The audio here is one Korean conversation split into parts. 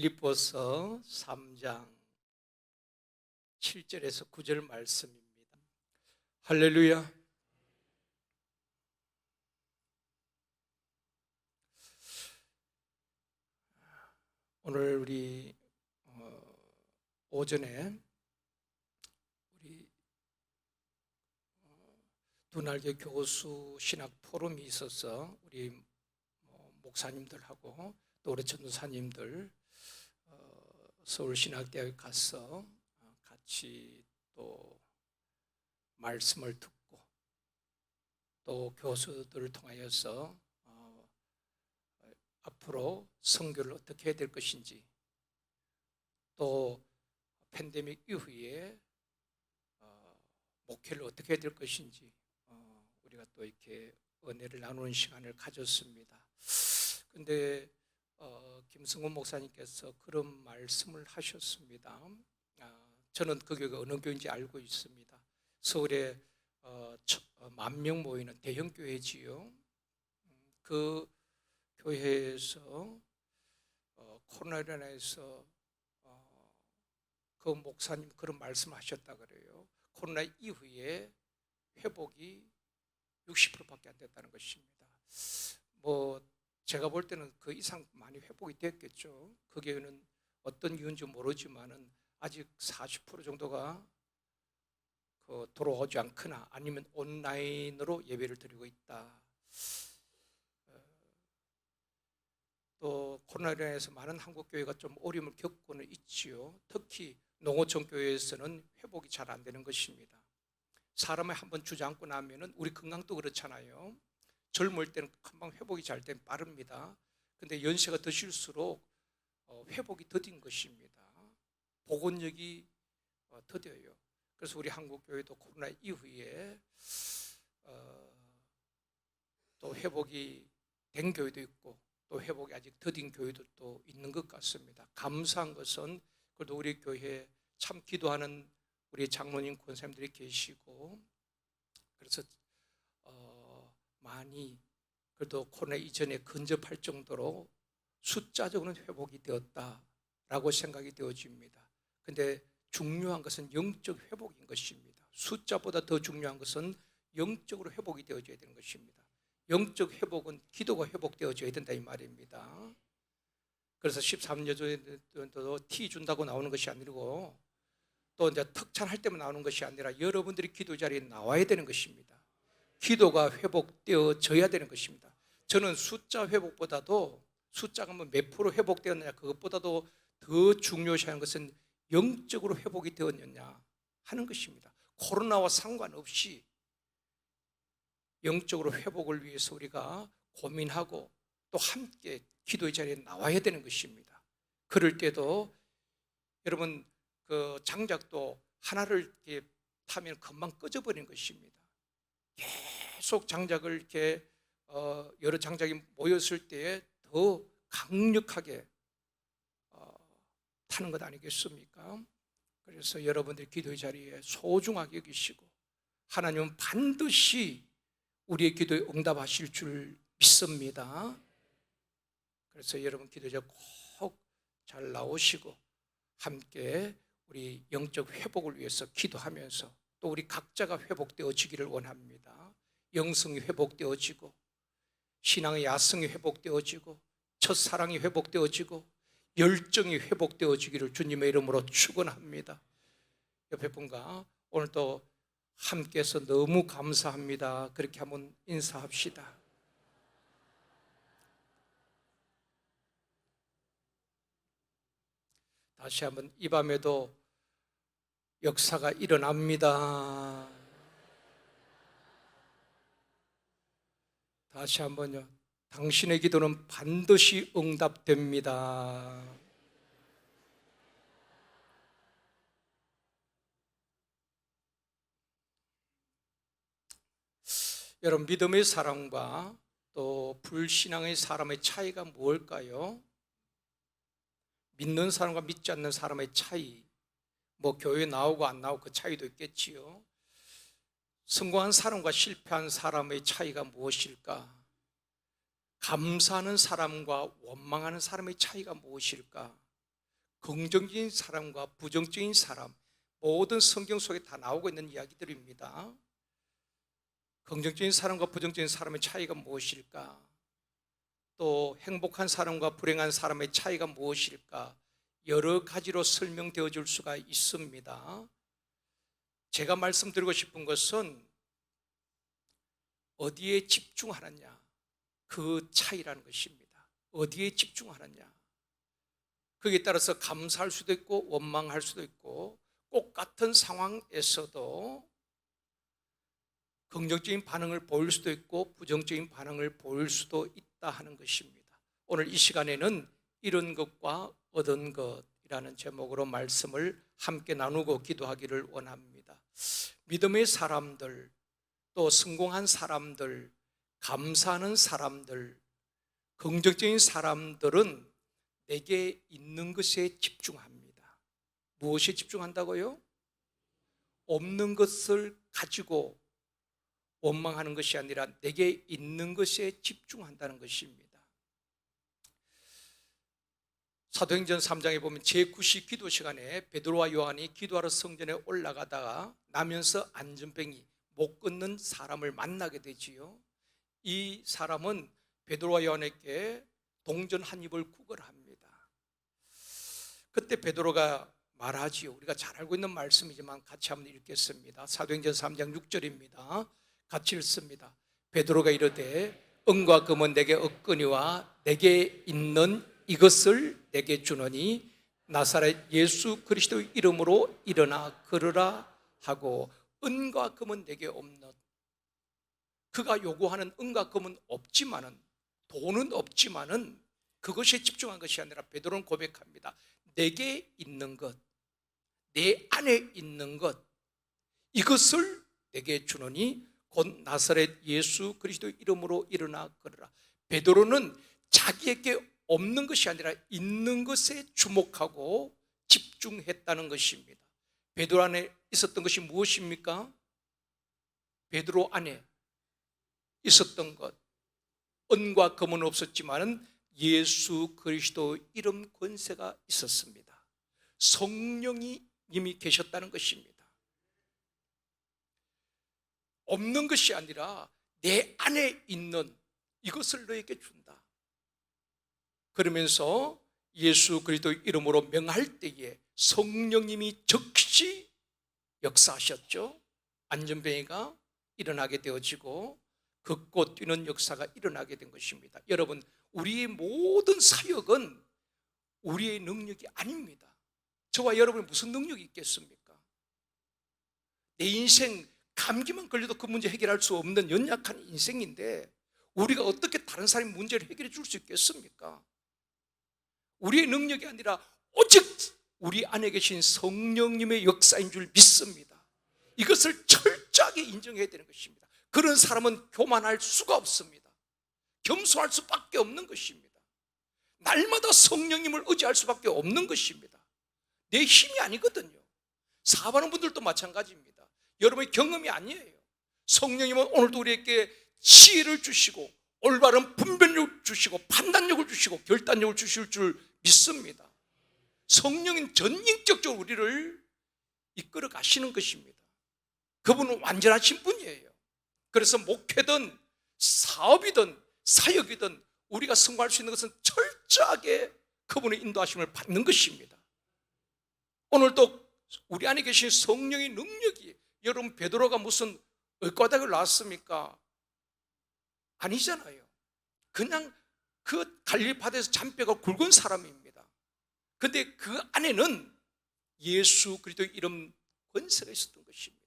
빌립보서 3장 7절에서 9절 말씀입니다. 할렐루야. 오늘 우리 오전에 우리 두날개 교수 신학 포럼이 있어서 우리 목사님들하고 또 우리 전도사님들 서울신학대학에 가서 같이 또 말씀을 듣고 또 교수들을 통하여서 앞으로 선교를 어떻게 해야 될 것인지, 또 팬데믹 이후에 목회를 어떻게 해야 될 것인지 우리가 또 이렇게 은혜를 나누는 시간을 가졌습니다. 그런데 김승훈 목사님께서 그런 말씀을 하셨습니다. 저는 그 교회가 어느 교회인지 알고 있습니다. 서울에 10,000명 모이는 대형 교회지요. 그 교회에서 코로나로 인해서 그 목사님 그런 말씀을 하셨다 그래요. 코로나 이후에 회복이 60%밖에 안 됐다는 것입니다. 제가 볼 때는 그 이상 많이 회복이 됐겠죠. 그 교회는 어떤 이유인지 모르지만은 아직 40% 정도가 돌아오지 않거나 아니면 온라인으로 예배를 드리고 있다. 또 코로나로 인해서 많은 한국 교회가 좀 어려움을 겪고는 있지요. 특히 농어촌 교회에서는 회복이 잘 안 되는 것입니다. 사람을 한번 주저앉고 나면은 우리 건강도 그렇잖아요. 젊을 때는 금방 회복이 잘 되면 빠릅니다. 근데 연세가 드실수록 회복이 더딘 것입니다. 복원력이 더뎌요. 그래서 우리 한국 교회도 코로나 이후에 또 회복이 된 교회도 있고 또 회복이 아직 더딘 교회도 또 있는 것 같습니다. 감사한 것은 그래도 우리 교회에 참 기도하는 우리 장로님 권사님들이 계시고, 그래서 많이 그래도 코로나 이전에 근접할 정도로 숫자적으로는 회복이 되었다라고 생각이 되어집니다. 그런데 중요한 것은 영적 회복인 것입니다. 숫자보다 더 중요한 것은 영적으로 회복이 되어져야 되는 것입니다. 영적 회복은 기도가 회복되어져야 된다 이 말입니다. 그래서 13여조에도 티 준다고 나오는 것이 아니고 또 이제 특찬할 때만 나오는 것이 아니라 여러분들이 기도 자리에 나와야 되는 것입니다. 기도가 회복되어져야 되는 것입니다. 저는 숫자 회복보다도 숫자가 몇 프로 회복되었느냐 그것보다도 더 중요시하는 것은 영적으로 회복이 되었느냐 하는 것입니다. 코로나와 상관없이 영적으로 회복을 위해서 우리가 고민하고 또 함께 기도의 자리에 나와야 되는 것입니다. 그럴 때도 여러분 그 장작도 하나를 이렇게 타면 금방 꺼져버리는 것입니다. 계속 장작을 이렇게 여러 장작이 모였을 때에 더 강력하게 타는 것 아니겠습니까? 그래서 여러분들 기도의 자리에 소중하게 여기시고 하나님은 반드시 우리의 기도에 응답하실 줄 믿습니다. 그래서 여러분 기도의 자리에 꼭 잘 나오시고 함께 우리 영적 회복을 위해서 기도하면서 또 우리 각자가 회복되어지기를 원합니다. 영성이 회복되어지고 신앙의 야성이 회복되어지고 첫사랑이 회복되어지고 열정이 회복되어지기를 주님의 이름으로 축원합니다. 옆에 분과 오늘도 함께해서 너무 감사합니다. 그렇게 한번 인사합시다. 다시 한번 이 밤에도 역사가 일어납니다. 다시 한번요. 당신의 기도는 반드시 응답됩니다. 여러분 믿음의 사람과 또 불신앙의 사람의 차이가 뭘까요? 믿는 사람과 믿지 않는 사람의 차이, 교회 나오고 안 나오고 그 차이도 있겠지요. 성공한 사람과 실패한 사람의 차이가 무엇일까? 감사하는 사람과 원망하는 사람의 차이가 무엇일까? 긍정적인 사람과 부정적인 사람, 모든 성경 속에 다 나오고 있는 이야기들입니다. 긍정적인 사람과 부정적인 사람의 차이가 무엇일까? 또 행복한 사람과 불행한 사람의 차이가 무엇일까? 여러 가지로 설명되어 줄 수가 있습니다. 제가 말씀드리고 싶은 것은 어디에 집중하느냐, 그 차이라는 것입니다. 어디에 집중하느냐. 거기에 따라서 감사할 수도 있고 원망할 수도 있고, 꼭 같은 상황에서도 긍정적인 반응을 보일 수도 있고 부정적인 반응을 보일 수도 있다 하는 것입니다. 오늘 이 시간에는 이런 것과 얻은 것이라는 제목으로 말씀을 함께 나누고 기도하기를 원합니다. 믿음의 사람들, 또 성공한 사람들, 감사하는 사람들, 긍정적인 사람들은 내게 있는 것에 집중합니다. 무엇에 집중한다고요? 없는 것을 가지고 원망하는 것이 아니라 내게 있는 것에 집중한다는 것입니다. 사도행전 3장에 보면 제9시 기도 시간에 베드로와 요한이 기도하러 성전에 올라가다가 나면서 안전병이 못 걷는 사람을 만나게 되지요. 이 사람은 베드로와 요한에게 동전 한 입을 구걸합니다. 그때 베드로가 말하지요. 우리가 잘 알고 있는 말씀이지만 같이 한번 읽겠습니다. 사도행전 3장 6절입니다. 같이 읽습니다. 베드로가 이르되 은과 금은 내게 없거니와 내게 있는 이것을 내게 주노니 나사렛 예수 그리스도의 이름으로 일어나 걸으라 하고, 은과 금은 내게 없는, 그가 요구하는 은과 금은 없지만은, 돈은 없지만은 그것에 집중한 것이 아니라 베드로는 고백합니다. 내게 있는 것, 내 안에 있는 것, 이것을 내게 주노니 곧 나사렛 예수 그리스도의 이름으로 일어나 걸으라. 베드로는 자기에게 없는 것이 아니라 있는 것에 주목하고 집중했다는 것입니다. 베드로 안에 있었던 것이 무엇입니까? 베드로 안에 있었던 것, 은과 금은 없었지만 예수 그리스도 이름 권세가 있었습니다. 성령이 이미 계셨다는 것입니다. 없는 것이 아니라 내 안에 있는 이것을 너에게 준다. 그러면서 예수 그리스도 이름으로 명할 때에 성령님이 즉시 역사하셨죠. 안전병이가 일어나게 되어지고 걷고 뛰는 역사가 일어나게 된 것입니다. 여러분, 우리의 모든 사역은 우리의 능력이 아닙니다. 저와 여러분이 무슨 능력이 있겠습니까? 내 인생 감기만 걸려도 그 문제 해결할 수 없는 연약한 인생인데 우리가 어떻게 다른 사람의 문제를 해결해 줄 수 있겠습니까? 우리의 능력이 아니라 오직 우리 안에 계신 성령님의 역사인 줄 믿습니다. 이것을 철저하게 인정해야 되는 것입니다. 그런 사람은 교만할 수가 없습니다. 겸손할 수밖에 없는 것입니다. 날마다 성령님을 의지할 수밖에 없는 것입니다. 내 힘이 아니거든요. 사업하는 분들도 마찬가지입니다. 여러분의 경험이 아니에요. 성령님은 오늘도 우리에게 지혜를 주시고 올바른 분별력을 주시고 판단력을 주시고 결단력을 주실 줄 믿습니다. 성령은 전인격적으로 우리를 이끌어 가시는 것입니다. 그분은 완전하신 분이에요. 그래서 목회든 사업이든 사역이든 우리가 성공할 수 있는 것은 철저하게 그분의 인도하심을 받는 것입니다. 오늘도 우리 안에 계신 성령의 능력이, 여러분 베드로가 무슨 의과대학을 나왔습니까? 아니잖아요. 그냥 그 갈릴리 바다에서 잔뼈가 굵은 사람입니다. 그런데 그 안에는 예수 그리스도의 이름 권세가 있었던 것입니다.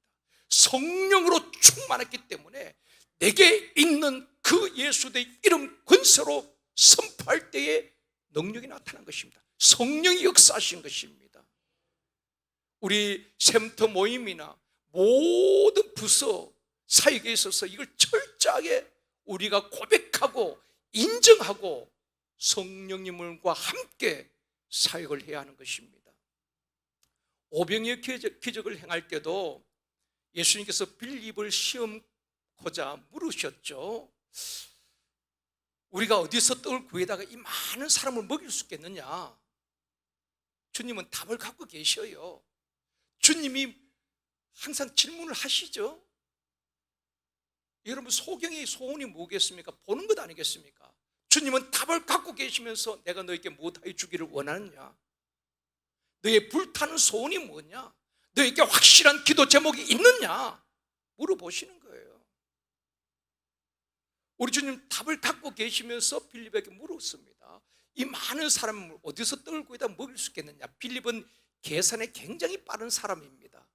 성령으로 충만했기 때문에 내게 있는 그 예수의 이름 권세로 선포할 때에 능력이 나타난 것입니다. 성령이 역사하신 것입니다. 우리 샘터 모임이나 모든 부서 사역에 있어서 이걸 철저하게 우리가 고백하고 인정하고 성령님과 함께 사역을 해야 하는 것입니다. 오병이어 기적을 행할 때도 예수님께서 빌립을 시험코자 물으셨죠. 우리가 어디서 떡을 구해다가 이 많은 사람을 먹일 수 있겠느냐? 주님은 답을 갖고 계셔요. 주님이 항상 질문을 하시죠. 여러분, 소경의 소원이 뭐겠습니까? 보는 것 아니겠습니까? 주님은 답을 갖고 계시면서 내가 너에게 무엇하여 주기를 원하느냐? 너의 불타는 소원이 뭐냐? 너에게 확실한 기도 제목이 있느냐? 물어보시는 거예요. 우리 주님 답을 갖고 계시면서 빌립에게 물었습니다. 이 많은 사람을 어디서 떨고에다 먹일 수 있겠느냐? 빌립은 계산에 굉장히 빠른 사람입니다.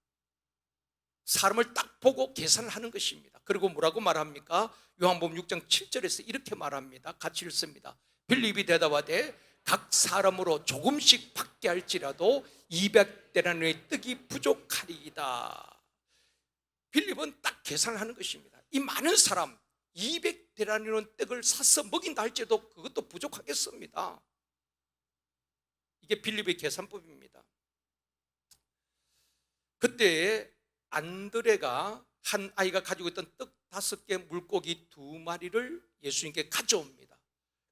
사람을 딱 보고 계산을 하는 것입니다. 그리고 뭐라고 말합니까? 요한복음 6장 7절에서 이렇게 말합니다. 같이 읽습니다. 빌립이 대답하되 각 사람으로 조금씩 받게 할지라도 200데나리온의 떡이 부족하리이다. 빌립은 딱 계산을 하는 것입니다. 이 많은 사람 200데나리온 떡을 사서 먹인다 할지라도 그것도 부족하겠습니다. 이게 빌립의 계산법입니다. 그때 안드레가 한 아이가 가지고 있던 떡 5개, 물고기 2마리를 예수님께 가져옵니다.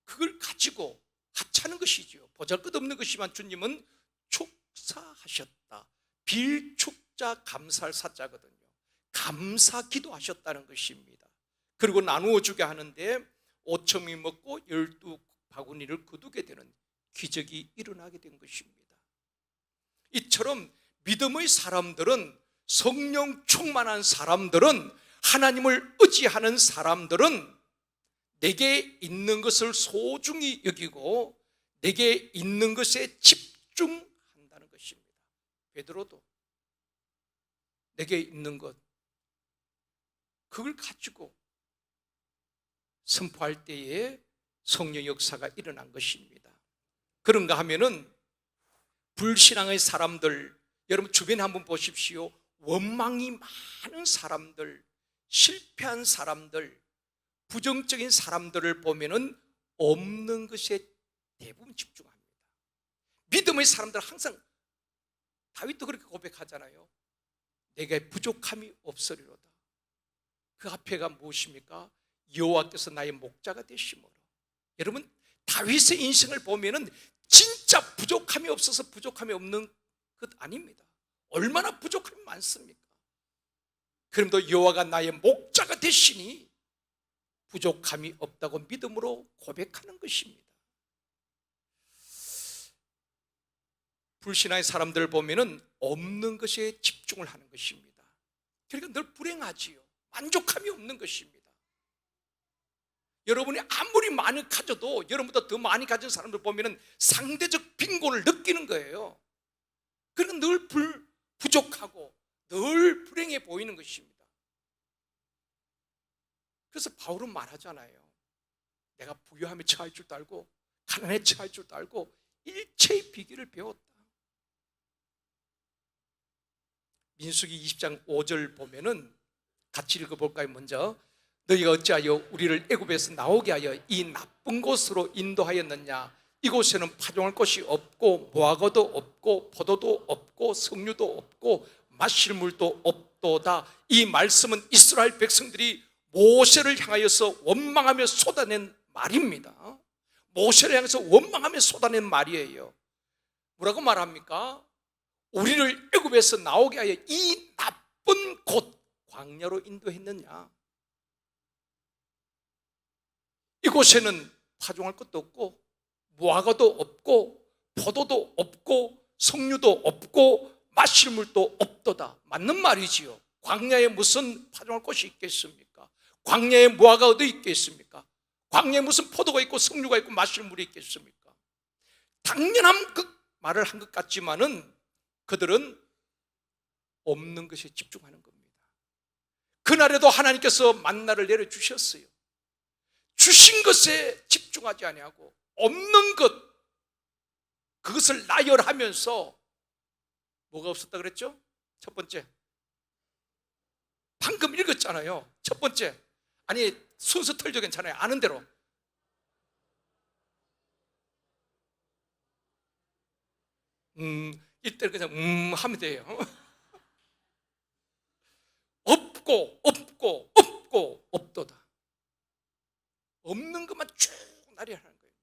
그걸 가지고 하찮은 것이죠. 보잘것없는 것이지만 주님은 축사하셨다. 빌축자 감사할 사자거든요. 감사 기도하셨다는 것입니다. 그리고 나누어 주게 하는데 5,000명이 먹고 12바구니를 거두게 되는 기적이 일어나게 된 것입니다. 이처럼 믿음의 사람들은, 성령 충만한 사람들은, 하나님을 의지하는 사람들은 내게 있는 것을 소중히 여기고 내게 있는 것에 집중한다는 것입니다. 베드로도 내게 있는 것, 그걸 가지고 선포할 때에 성령 역사가 일어난 것입니다. 그런가 하면은 불신앙의 사람들, 여러분 주변에 한번 보십시오. 원망이 많은 사람들, 실패한 사람들, 부정적인 사람들을 보면은 없는 것에 대부분 집중합니다. 믿음의 사람들은 항상, 다윗도 그렇게 고백하잖아요. 내게 부족함이 없으리로다. 그 앞에가 무엇입니까? 여호와께서 나의 목자가 되심으로. 여러분, 다윗의 인생을 보면은 진짜 부족함이 없어서 부족함이 없는 것 아닙니다. 얼마나 부족함이 많습니까? 그럼도 여호와가 나의 목자가 되시니 부족함이 없다고 믿음으로 고백하는 것입니다. 불신앙의 사람들을 보면은 없는 것에 집중을 하는 것입니다. 그러니까 늘 불행하지요. 만족함이 없는 것입니다. 여러분이 아무리 많이 가져도 여러분보다 더 많이 가진 사람들 보면은 상대적 빈곤을 느끼는 거예요. 그러니까 늘 부족하고 늘 불행해 보이는 것입니다. 그래서 바울은 말하잖아요. 내가 부유함에 처할 줄도 알고 가난에 처할 줄도 알고 일체의 비결을 배웠다. 민수기 20장 5절 보면은 같이 읽어볼까요? 먼저 너희가 어찌하여 우리를 애굽에서 나오게 하여 이 나쁜 곳으로 인도하였느냐? 이곳에는 파종할 곳이 없고 무화과도 없고 포도도 없고 석류도 없고 마실 물도 없도다. 이 말씀은 이스라엘 백성들이 모세를 향하여서 원망하며 쏟아낸 말입니다. 모세를 향해서 원망하며 쏟아낸 말이에요. 뭐라고 말합니까? 우리를 애굽에서 나오게 하여 이 나쁜 곳 광야로 인도했느냐? 이곳에는 파종할 것도 없고 무화과도 없고 포도도 없고 석류도 없고 마실 물도 없도다. 맞는 말이지요. 광야에 무슨 파종할 곳이 있겠습니까? 광야에 무화과가 어디 있겠습니까? 광야에 무슨 포도가 있고 석류가 있고 마실 물이 있겠습니까? 당연한 그 말을 한 것 같지만은 그들은 없는 것에 집중하는 겁니다. 그날에도 하나님께서 만나를 내려주셨어요. 주신 것에 집중하지 아니하고 없는 것, 그것을 나열하면서 뭐가 없었다 그랬죠? 첫 번째, 방금 읽었잖아요. 첫 번째, 아니 순서 틀죠. 괜찮아요. 아는 대로. 이때 그냥 하면 돼요. 없고 없고 없고 없도다. 없는 것만 쭉 나열하는 거예요.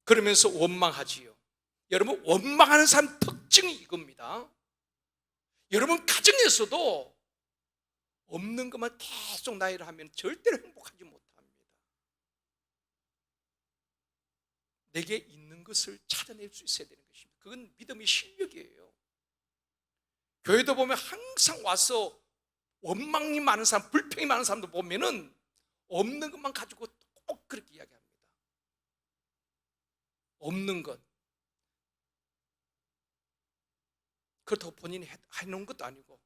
그러면서 원망하지요. 여러분, 원망하는 사람 특징이 이겁니다. 여러분 가정에서도 없는 것만 계속 나열을 하면 절대로 행복하지 못합니다. 내게 있는 것을 찾아낼 수 있어야 되는 것입니다. 그건 믿음의 실력이에요. 교회도 보면 항상 와서 원망이 많은 사람, 불평이 많은 사람도 보면은 없는 것만 가지고 꼭 그렇게 이야기합니다. 없는 것. 그렇다고 본인이 해놓은 것도 아니고,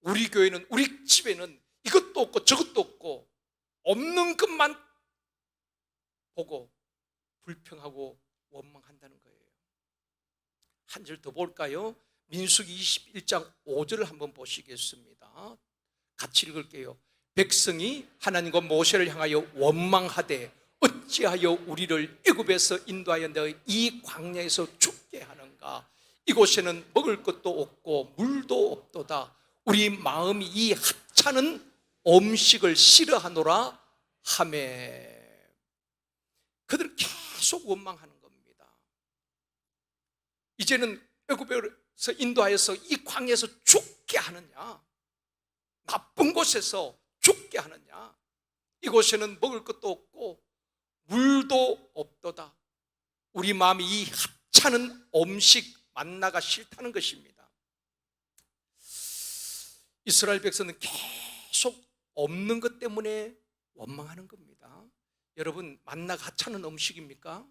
우리 교회는, 우리 집에는 이것도 없고 저것도 없고 없는 것만 보고 불평하고 원망한다는 거예요. 한 절 더 볼까요? 민수기 21장 5절을 한번 보시겠습니다. 같이 읽을게요. 백성이 하나님과 모세를 향하여 원망하되 어찌하여 우리를 애굽에서 인도하여 너희 이 광야에서 죽게 하는가? 이곳에는 먹을 것도 없고 물도 없도다. 우리 마음이 이 합찮은 음식을 싫어하노라 하매. 그들은 계속 원망하는 겁니다. 이제는 애굽에서 인도하여서 이 광야에서 죽게 하느냐, 나쁜 곳에서 죽게 하느냐, 이곳에는 먹을 것도 없고 물도 없도다. 우리 마음이 이 합찮은 음식 만나가 싫다는 것입니다. 이스라엘 백성은 계속 없는 것 때문에 원망하는 겁니다. 여러분, 만나가 하찮은 음식입니까?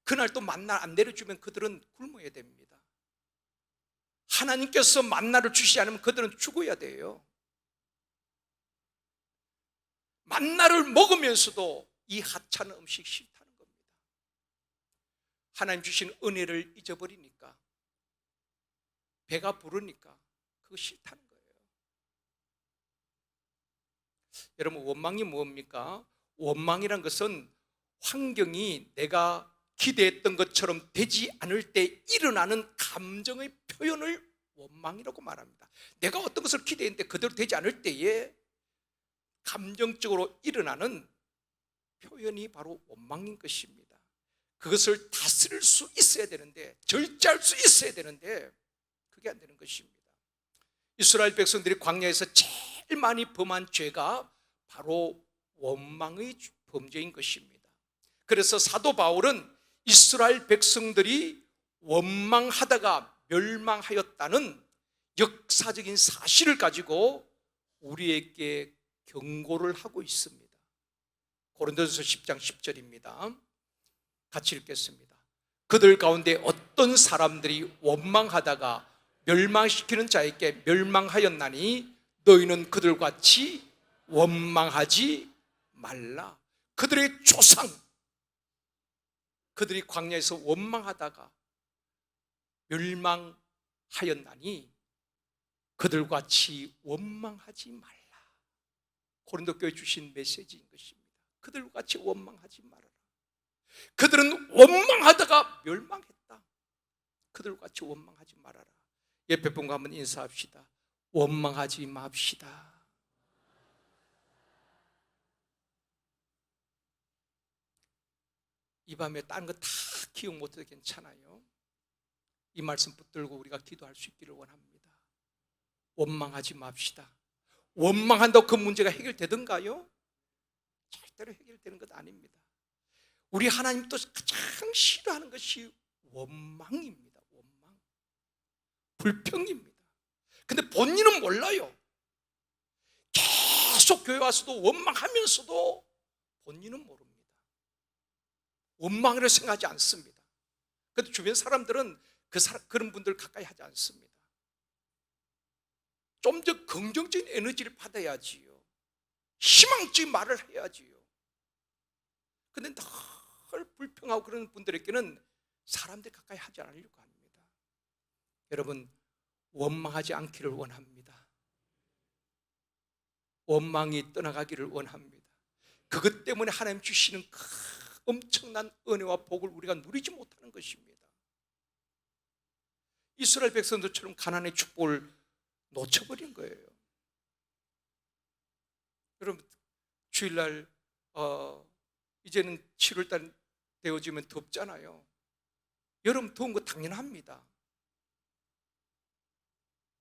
그날 또 만나 안 내려주면 그들은 굶어야 됩니다. 하나님께서 만나를 주시지 않으면 그들은 죽어야 돼요. 만나를 먹으면서도 이 하찮은 음식 싫다는 겁니다. 하나님 주신 은혜를 잊어버리니까, 배가 부르니까 그거 싫다는 거예요. 여러분, 원망이 뭡니까? 원망이란 것은 환경이 내가 기대했던 것처럼 되지 않을 때 일어나는 감정의 표현을 원망이라고 말합니다. 내가 어떤 것을 기대했는데 그대로 되지 않을 때에 감정적으로 일어나는 표현이 바로 원망인 것입니다. 그것을 다스릴 수 있어야 되는데, 절제할 수 있어야 되는데 그게 안 되는 것입니다. 이스라엘 백성들이 광야에서 제일 많이 범한 죄가 바로 원망의 범죄인 것입니다. 그래서 사도 바울은 이스라엘 백성들이 원망하다가 멸망하였다는 역사적인 사실을 가지고 우리에게 경고를 하고 있습니다. 고린도전서 10장 10절입니다. 같이 읽겠습니다. 그들 가운데 어떤 사람들이 원망하다가 멸망시키는 자에게 멸망하였나니 너희는 그들같이 원망하지 말라. 그들의 조상, 그들이 광야에서 원망하다가 멸망하였나니 그들같이 원망하지 말라. 고린도 교회 주신 메시지인 것입니다. 그들같이 원망하지 말아라. 그들은 원망하다가 멸망했다. 그들같이 원망하지 말아라. 옆에 분과 한번 인사합시다. 원망하지 맙시다. 이 밤에 다른 거 다 기억 못해도 괜찮아요. 이 말씀 붙들고 우리가 기도할 수 있기를 원합니다. 원망하지 맙시다. 원망한다고 그 문제가 해결되던가요? 절대로 해결되는 것 아닙니다. 우리 하나님 또 가장 싫어하는 것이 원망입니다. 원망, 불평입니다. 근데 본인은 몰라요. 계속 교회 와서도 원망하면서도 본인은 모릅니다. 원망이라고 생각하지 않습니다. 그런데 주변 사람들은 그런 분들 가까이 하지 않습니다. 좀 더 긍정적인 에너지를 받아야지요. 희망적인 말을 해야지요. 그런데 늘 불평하고 그런 분들에게는 사람들이 가까이 하지 않으려고 합니다. 여러분, 원망하지 않기를 원합니다. 원망이 떠나가기를 원합니다. 그것 때문에 하나님 주시는 엄청난 은혜와 복을 우리가 누리지 못하는 것입니다. 이스라엘 백성들처럼 가나안의 축복을 놓쳐버린 거예요. 여러분, 주일날 이제는 7월달 되어지면 덥잖아요. 여름 더운 거 당연합니다.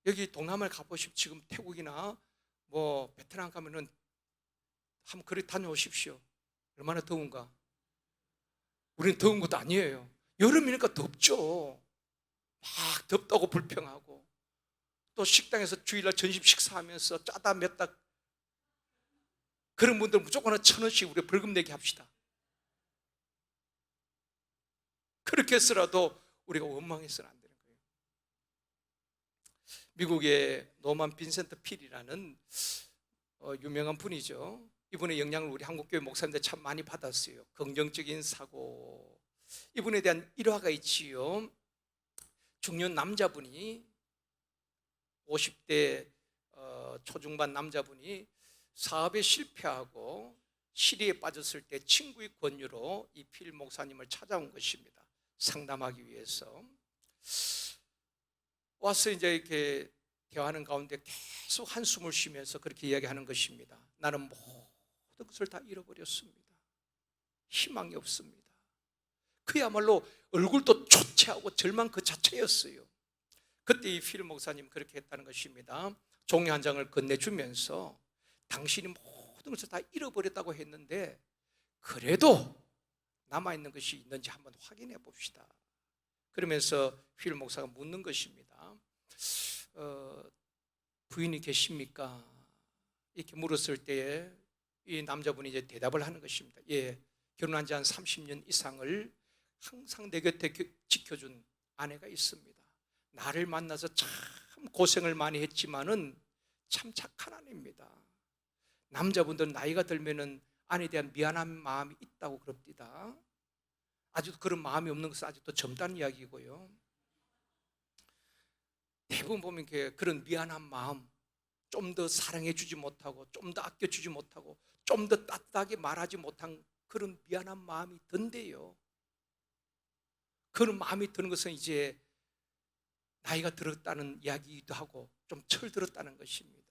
여기 동남아를 가보십시오. 지금 태국이나 뭐 베트남 가면은 한번 그리 다녀오십시오. 얼마나 더운가. 우리는 더운 것도 아니에요. 여름이니까 덥죠. 막 덥다고 불평하고, 또 식당에서 주일날 점심 식사하면서 짜다 맵다, 그런 분들 무조건 1,000원씩 우리 벌금 내게 합시다. 그렇게 해서라도 우리가 원망해서는 안 되는 거예요. 미국의 노만 빈센트 필이라는 유명한 분이죠. 이분의 영향을 우리 한국교회 목사님들 참 많이 받았어요. 긍정적인 사고. 이분에 대한 일화가 있지요. 중년 남자분이, 50대 초중반 남자분이 사업에 실패하고 시리에 빠졌을 때 친구의 권유로 이 필 목사님을 찾아온 것입니다. 상담하기 위해서. 와서 이제 이렇게 대화하는 가운데 계속 한숨을 쉬면서 그렇게 이야기하는 것입니다. 나는 모든 것을 다 잃어버렸습니다. 희망이 없습니다. 그야말로 얼굴도 초췌하고 절망 그 자체였어요. 그때 이 필 목사님 그렇게 했다는 것입니다. 종이 한 장을 건네주면서 당신이 모든 것을 다 잃어버렸다고 했는데 그래도 남아있는 것이 있는지 한번 확인해 봅시다. 그러면서 필 목사가 묻는 것입니다. 부인이 계십니까? 이렇게 물었을 때에 이 남자분이 이제 대답을 하는 것입니다. 예, 결혼한 지 한 30년 이상을 항상 내 곁에 지켜준 아내가 있습니다. 나를 만나서 참 고생을 많이 했지만은 참 착한 아내입니다. 남자분들은 나이가 들면은 아내에 대한 미안한 마음이 있다고 그럽니다. 아직도 그런 마음이 없는 것은 아직도 젊다는 이야기고요. 대부분 보면 그런 미안한 마음, 좀 더 사랑해 주지 못하고, 좀 더 아껴 주지 못하고, 좀 더 따뜻하게 말하지 못한 그런 미안한 마음이 든대요. 그런 마음이 드는 것은 이제 나이가 들었다는 이야기이기도 하고 좀 철들었다는 것입니다.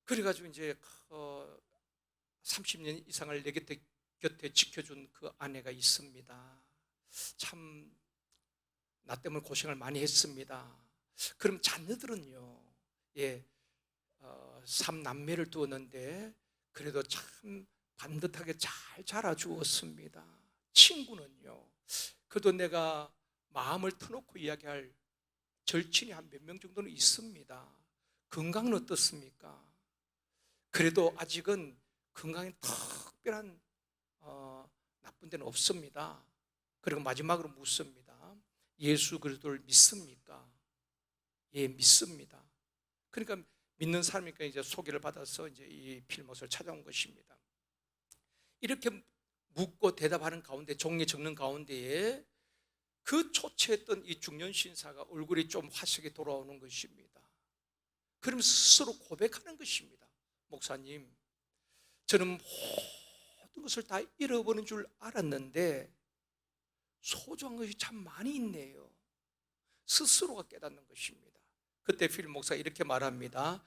그래가지고 이제 30년 이상을 내 곁에 지켜준 그 아내가 있습니다. 참 나 때문에 고생을 많이 했습니다. 그럼 자녀들은요, 예, 3남매를 두었는데 그래도 참 반듯하게 잘 자라주었습니다. 친구는요, 그래도 내가 마음을 터놓고 이야기할 절친이 한 몇 명 정도는 있습니다. 건강은 어떻습니까? 그래도 아직은 건강에 특별한 나쁜 데는 없습니다. 그리고 마지막으로 묻습니다. 예수 그리스도를 믿습니까? 예, 믿습니다. 그러니까 믿는 사람이니까 이제 소개를 받아서 이제 이 필못을 찾아온 것입니다. 이렇게 묻고 대답하는 가운데, 종이에 적는 가운데에 그 초췌했던 이 중년 신사가 얼굴이 좀 화색이 돌아오는 것입니다. 그럼 스스로 고백하는 것입니다. 목사님, 저는 모든 것을 다 잃어버린 줄 알았는데 소중한 것이 참 많이 있네요. 스스로가 깨닫는 것입니다. 그때 필 목사가 이렇게 말합니다.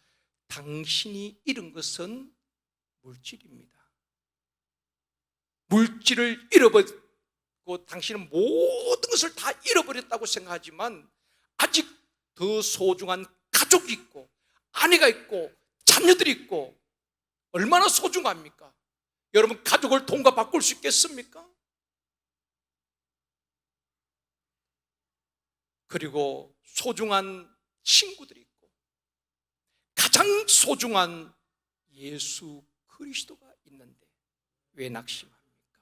당신이 잃은 것은 물질입니다. 물질을 잃어버리고 당신은 모든 것을 다 잃어버렸다고 생각하지만 아직 더 소중한 가족이 있고 아내가 있고 자녀들이 있고 얼마나 소중합니까? 여러분, 가족을 돈과 바꿀 수 있겠습니까? 그리고 소중한 친구들이 있고 가장 소중한 예수 그리스도가 있는데 왜 낙심합니까?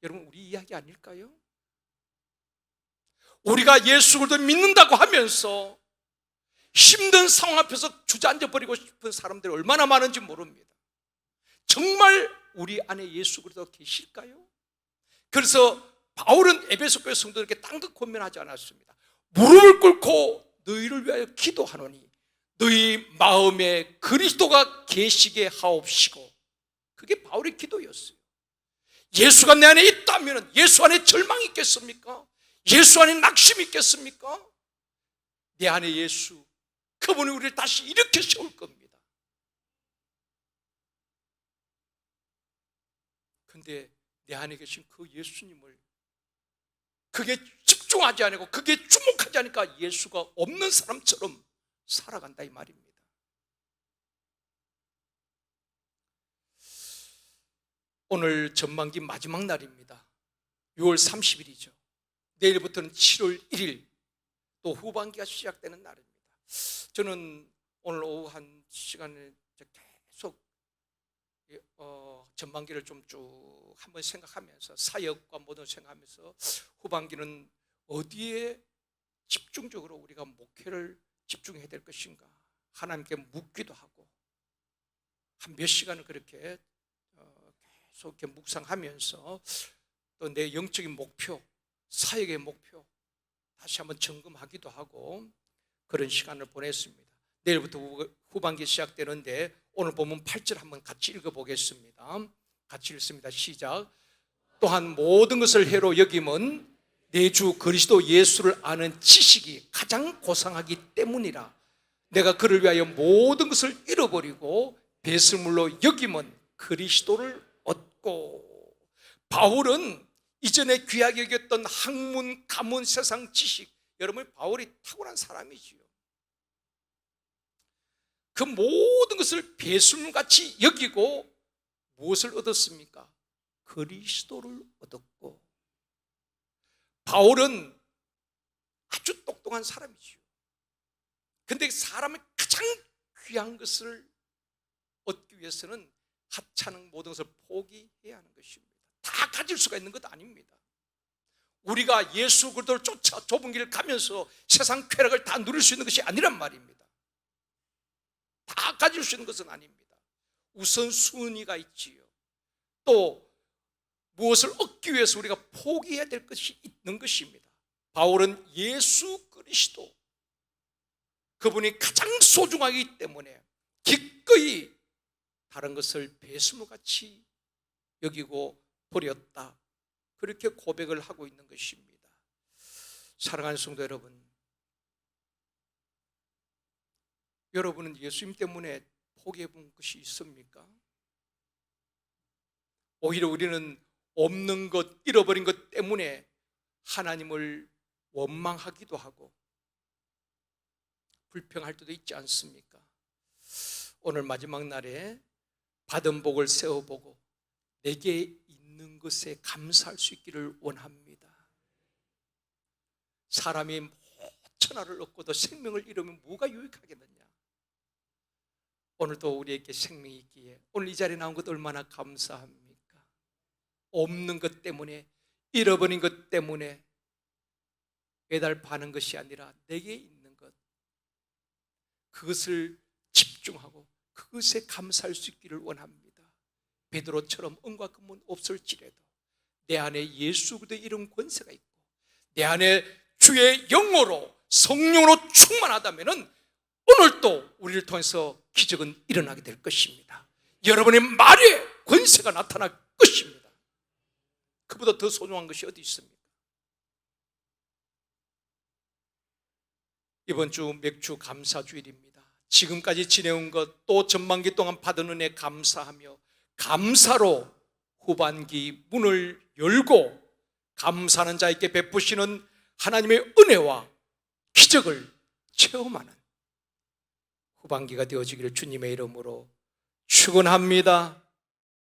여러분, 우리 이야기 아닐까요? 우리가 예수 그리스도를 믿는다고 하면서 힘든 상황 앞에서 주저앉아 버리고 싶은 사람들이 얼마나 많은지 모릅니다. 정말 우리 안에 예수 그리스도가 계실까요? 그래서 바울은 에베소 교회 성도들에게 땅끝 권면하지 않았습니다. 무릎을 꿇고 너희를 위하여 기도하노니 너희 마음에 그리스도가 계시게 하옵시고, 그게 바울의 기도였어요. 예수가 내 안에 있다면 예수 안에 절망이 있겠습니까? 예수 안에 낙심이 있겠습니까? 내 안에 예수, 그분이 우리를 다시 일으켜 세울 겁니다. 근데 내 안에 계신 그 예수님을 그게 집중하지 않고 그게 주목하지 않으니까 예수가 없는 사람처럼 살아간다 이 말입니다. 오늘 전반기 마지막 날입니다. 6월 30일이죠. 내일부터는 7월 1일 또 후반기가 시작되는 날입니다. 저는 오늘 오후 한 시간에 계속 전반기를 좀 쭉 한번 생각하면서 사역과 모든 생각하면서 후반기는 어디에 집중적으로 우리가 목회를 집중해야 될 것인가 하나님께 묻기도 하고 한 몇 시간을 그렇게 계속 이렇게 묵상하면서 또 내 영적인 목표, 사역의 목표 다시 한번 점검하기도 하고 그런 시간을 보냈습니다. 내일부터 후반기 시작되는데 오늘 보면 8절 한번 같이 읽어보겠습니다. 같이 읽습니다. 시작. 또한 모든 것을 해로 여김은 내 주 그리스도 예수를 아는 지식이 가장 고상하기 때문이라. 내가 그를 위하여 모든 것을 잃어버리고 배설물로 여김은 그리스도를 얻고. 바울은 이전에 귀하게 여겼던 학문, 가문, 세상 지식, 여러분 바울이 탁월한 사람이지요. 그 모든 것을 배설물같이 여기고 무엇을 얻었습니까? 그리스도를 얻었고. 바울은 아주 똑똑한 사람이지요. 근데 사람의 가장 귀한 것을 얻기 위해서는 하찮은 모든 것을 포기해야 하는 것입니다. 다 가질 수가 있는 것 아닙니다. 우리가 예수 그리스도를 쫓아 좁은 길을 가면서 세상 쾌락을 다 누릴 수 있는 것이 아니란 말입니다. 다 가질 수 있는 것은 아닙니다. 우선순위가 있지요. 또 무엇을 얻기 위해서 우리가 포기해야 될 것이 있는 것입니다. 바울은 예수 그리스도, 그분이 가장 소중하기 때문에 기꺼이 다른 것을 배설물같이 여기고 버렸다, 그렇게 고백을 하고 있는 것입니다. 사랑하는 성도 여러분, 여러분은 예수님 때문에 포기해본 것이 있습니까? 오히려 우리는 없는 것, 잃어버린 것 때문에 하나님을 원망하기도 하고 불평할 때도 있지 않습니까? 오늘 마지막 날에 받은 복을 세어보고 내게 있는 것에 감사할 수 있기를 원합니다. 사람이 천하를 얻고도 생명을 잃으면 뭐가 유익하겠느냐? 오늘도 우리에게 생명이 있기에 오늘 이 자리에 나온 것 얼마나 감사합니까? 없는 것 때문에, 잃어버린 것 때문에 애달파는 것이 아니라 내게 있는 것, 그것을 집중하고 그것에 감사할 수 있기를 원합니다. 베드로처럼 은과 금은 없을지라도 내 안에 예수 그리스도의 이름 권세가 있고 내 안에 주의 영으로 성령으로 충만하다면 오늘도 우리를 통해서 기적은 일어나게 될 것입니다. 여러분의 말에 권세가 나타날 것입니다. 그보다 더 소중한 것이 어디 있습니까? 이번 주 맥주 감사주일입니다. 지금까지 지내온 것, 또 전반기 동안 받은 은혜 감사하며 감사로 후반기 문을 열고 감사하는 자에게 베푸시는 하나님의 은혜와 기적을 체험하는 후반기가 되어지기를 주님의 이름으로 축원합니다.